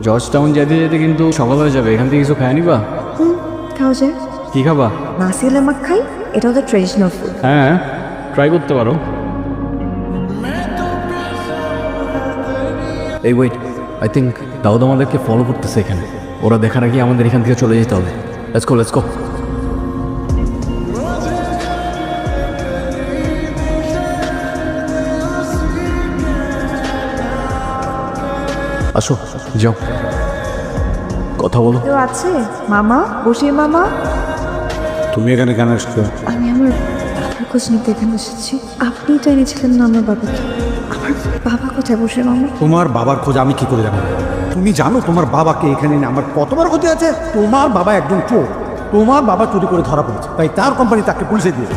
George town যেতে যেতে কিন্তু সকাল হয়ে যাবে, এখান থেকে কিছু খায় নিবা? খাওয়া যায়। কি খাবা? নাসি লেমাক খাই, এটা ওদের ট্রেডিশনাল ফুড। হ্যাঁ, ট্রাই করতে পারো। এই ওয়েট, আই থিঙ্ক দাউদ আমাদেরকে ফলো করতেছে এখানে। ওরা দেখার আগে আমাদের এখান থেকে চলে যেতে হবে। Let's go, let's go. আসো, যাও, কথা বলো। কেউ আছে? মামা, বসির মামা। তুমি এখানে কেন এসছো? আমি আমার বাবার খোঁজ নিতে এখানে এসেছি। আপনি তো এনেছিলেন না আমার বাবাকে। আমার বাবা কোথায়, বসির মামা? তোমার বাবার খোঁজ আমি কি করে জানবো? তুমি জানো তোমার বাবাকে এখানে এনে আমার কতবার ক্ষতি আছে? তোমার বাবা একজন চোর। তোমার বাবা চুরি করে ধরা পড়েছে, তাই তার কোম্পানি তাকে পুলিশে দিয়েছে।